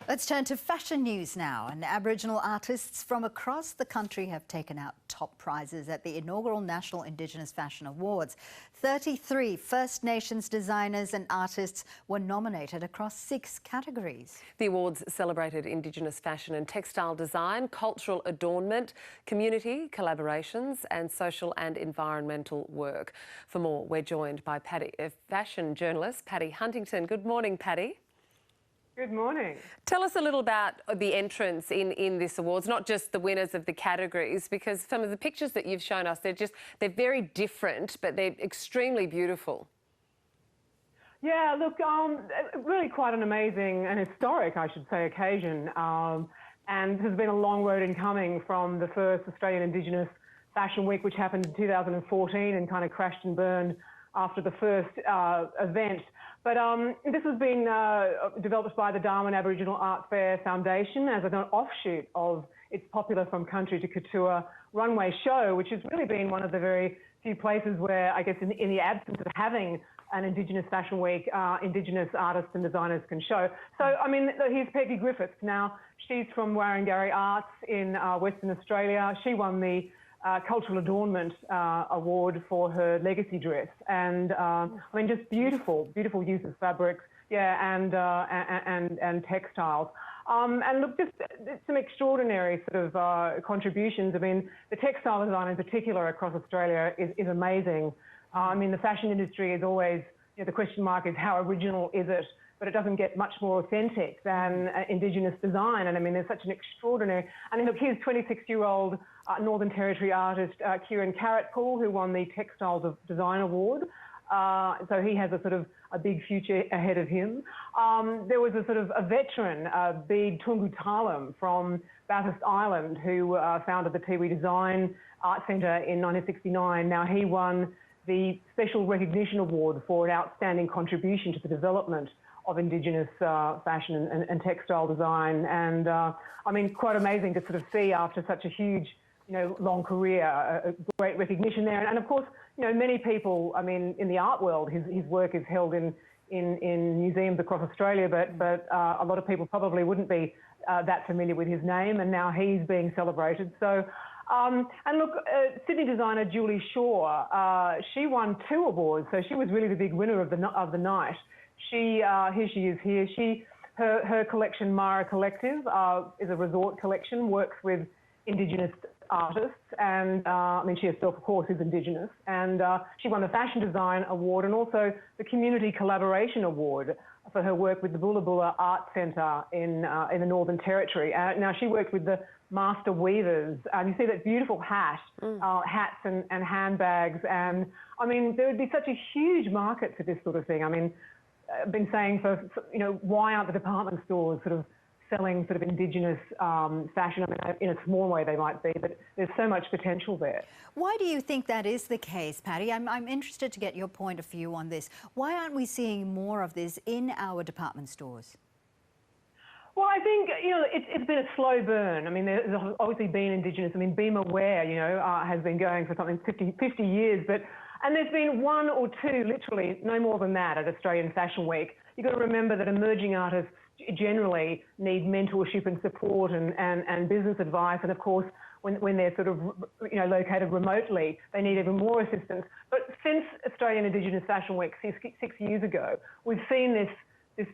Let's turn to fashion news now. And Aboriginal artists from across the country have taken out top prizes at the inaugural National Indigenous Fashion Awards. 33 First Nations designers and artists were nominated across 6 categories. The awards celebrated Indigenous fashion and textile design, cultural adornment, community collaborations and social and environmental work. For more, we're joined by fashion journalist Paddy Huntington. Good morning, Paddy. Good morning. Tell us a little about the entrants in this awards, not just the winners of the categories, because some of the pictures that you've shown us, they're very different, but they're extremely beautiful. Yeah, look, really quite an amazing and historic, I should say, occasion. And this has been a long road in coming from the first Australian Indigenous Fashion Week, which happened in 2014 and kind of crashed and burned after the first event. But this has been developed by the Darwin Aboriginal Arts Fair Foundation as an offshoot of its popular From Country to Couture runway show, which has really been one of the very few places where, I guess, in the absence of having an Indigenous Fashion Week, Indigenous artists and designers can show. So, I mean, here's Peggy Griffiths. Now, she's from Waringarri Arts in Western Australia. She won the Cultural Adornment Award for her legacy dress, and I mean, just beautiful use of fabrics, yeah, and textiles. And look, just some extraordinary sort of contributions. I mean, the textile design in particular across Australia is amazing. I mean, the fashion industry is always, you know, the question mark is how original is it? But it doesn't get much more authentic than Indigenous design. And I mean, there's such an extraordinary, and look, here's 26-year-old Northern Territory artist Kieran Carrotpool, who won the Textile Design Award. So he has a sort of a big future ahead of him. There was a sort of a veteran, Bead Tungu Talam from Bathurst Island, who founded the Tiwi Design Art Centre in 1969. Now he won the Special Recognition Award for an outstanding contribution to the development of Indigenous fashion and textile design. And I mean, quite amazing to sort of see after such a huge, you know, long career, a great recognition there. And of course, you know, many people, I mean, in the art world, his work is held in museums across Australia, but a lot of people probably wouldn't be that familiar with his name, and now he's being celebrated. So, and look, Sydney designer Julie Shaw, she won 2 awards, so she was really the big winner of the night. Here she is here. Her collection, Mara Collective, is a resort collection, works with Indigenous artists, and I mean, she herself, of course, is Indigenous, and she won the Fashion Design Award and also the Community Collaboration Award for her work with the Bulla Bulla Art Centre in the Northern Territory. Now, she worked with the Master Weavers, and you see that beautiful hats and handbags, and I mean, there would be such a huge market for this sort of thing. I mean, I've been saying for you know, why aren't the department stores sort of selling sort of Indigenous fashion? I mean, in a small way they might be, but there's so much potential there. Why do you think that is the case, Paddy? I'm interested to get your point of view on this. Why aren't we seeing more of this in our department stores? Well, I think, you know, it's been a slow burn. I mean, there's obviously been Indigenous. I mean, Be My Wear, you know, has been going for something 50 years, and there's been 1 or 2, literally, no more than that, at Australian Fashion Week. You've got to remember that emerging artists generally need mentorship and support and business advice, and of course, when they're sort of, you know, located remotely, they need even more assistance. But since Australian Indigenous Fashion Week 6 years ago, we've seen this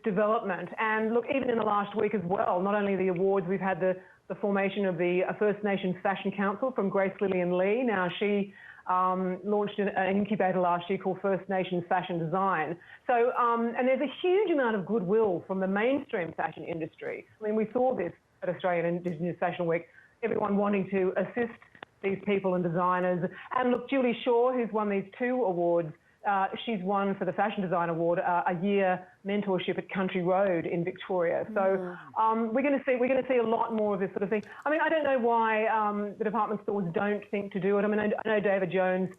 development. And look, even in the last week as well, not only the awards, we've had the formation of the First Nations Fashion Council from Grace Lillian Lee. Now, she launched an incubator last year called First Nations Fashion Design. So, and there's a huge amount of goodwill from the mainstream fashion industry. I mean, we saw this at Australian Indigenous Fashion Week, everyone wanting to assist these people and designers. And look, Julie Shaw, who's won these 2 awards, she's won for the Fashion Design Award a year mentorship at Country Road in Victoria. So we're going to see a lot more of this sort of thing. I mean, I don't know why the department stores don't think to do it. I mean, I know David Jones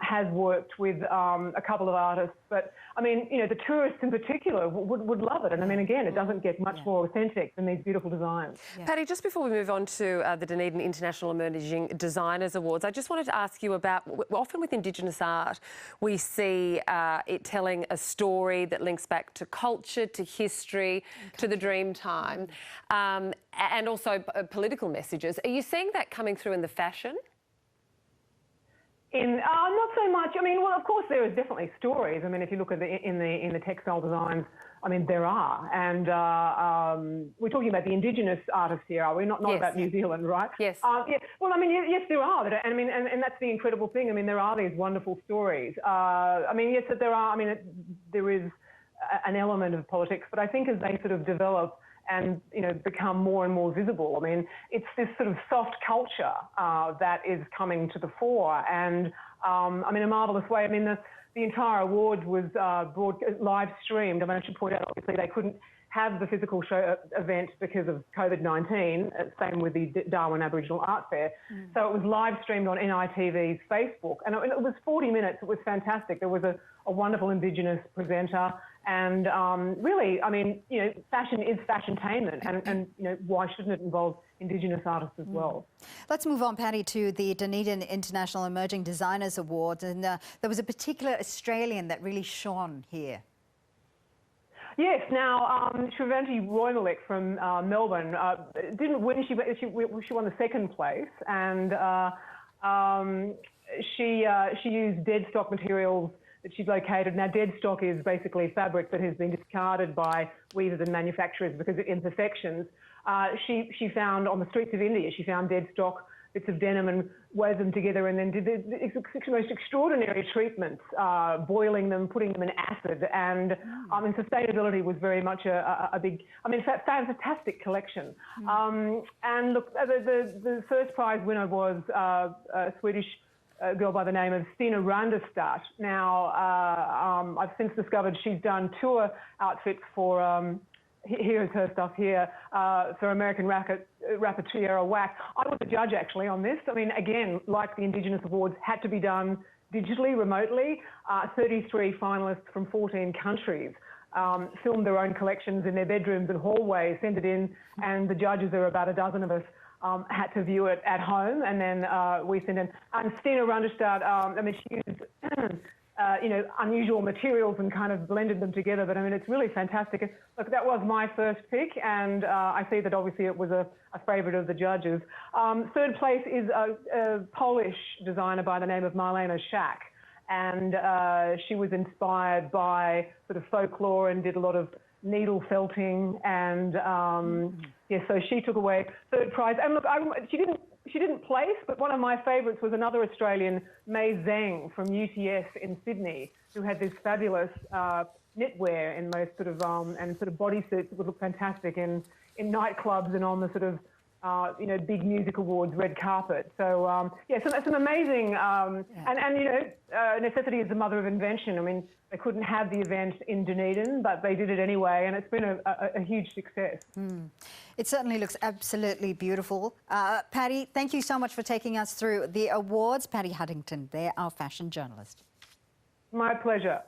has worked with a couple of artists. But I mean, you know, the tourists in particular would love it. And I mean, again, it doesn't get much more authentic than these beautiful designs. Yeah. Paddy, just before we move on to the Dunedin International Emerging Designers Awards, I just wanted to ask you about, often with Indigenous art, we see it telling a story that links back to culture, to history, to the dream time, and also political messages. Are you seeing that coming through in the fashion? Not so much. I mean, well, of course, there is definitely stories. I mean, if you look at in the textile designs, I mean, there are. And we're talking about the Indigenous artists here, are we? Not yes. about New Zealand, right? Yes. Yeah. Well, I mean, yes, there are. I mean, and that's the incredible thing. I mean, there are these wonderful stories. I mean, yes, that there are. I mean, there is an element of politics, but I think as they sort of develop and, you know, become more and more visible. I mean, it's this sort of soft culture that is coming to the fore, and I mean, a marvellous way. I mean, the entire award was live streamed. I mean, I should point out, obviously, they couldn't have the physical show event because of COVID-19, same with the Darwin Aboriginal Art Fair. So it was live streamed on NITV's Facebook, and it was 40 minutes. It was fantastic. There was a wonderful Indigenous presenter, and really, I mean, you know, fashion is fashiontainment, and you know, why shouldn't it involve Indigenous artists as well? Let's move on, Paddy, to the Dunedin International Emerging Designers Awards, and there was a particular Australian that really shone here. Yes, now Shrivanti Roymalik from Melbourne didn't win. She won the second place, and she used dead stock materials that she's located. Now, dead stock is basically fabric that has been discarded by weavers and manufacturers because of imperfections. She found on the streets of India, she found dead stock bits of denim and wove them together, and then did the most extraordinary treatments, boiling them, putting them in acid. And I mean, sustainability was very much a big, I mean, fantastic collection. And look, the first prize winner was a Swedish girl by the name of Stina Randestad. Now, I've since discovered she's done tour outfits for, here's her stuff here, for American rapper Tierra Whack. I was a judge actually on this. I mean, again, like the Indigenous Awards, had to be done digitally, remotely. 33 finalists from 14 countries filmed their own collections in their bedrooms and hallways, sent it in, and the judges, there were about a dozen of us, had to view it at home, and then we sent in. And Stina Randestad, I mean, she used you know, unusual materials and kind of blended them together. But I mean, it's really fantastic. Look, that was my first pick, and I see that obviously it was a favourite of the judges. Third place is a Polish designer by the name of Marlena Szak, and she was inspired by sort of folklore and did a lot of needle felting, and yeah, so she took away third prize. And look, she didn't place, but one of my favourites was another Australian, Mei Zhang from UTS in Sydney, who had this fabulous knitwear in most sort of and sort of bodysuits that would look fantastic in nightclubs and on the sort of you know, big music awards red carpet. So yeah, so that's an amazing and you know, necessity is the mother of invention. I mean, they couldn't have the event in Dunedin, but they did it anyway, and it's been a huge success. It certainly looks absolutely beautiful. Paddy, thank you so much for taking us through the awards. Paddy Huntington there, our fashion journalist. My pleasure.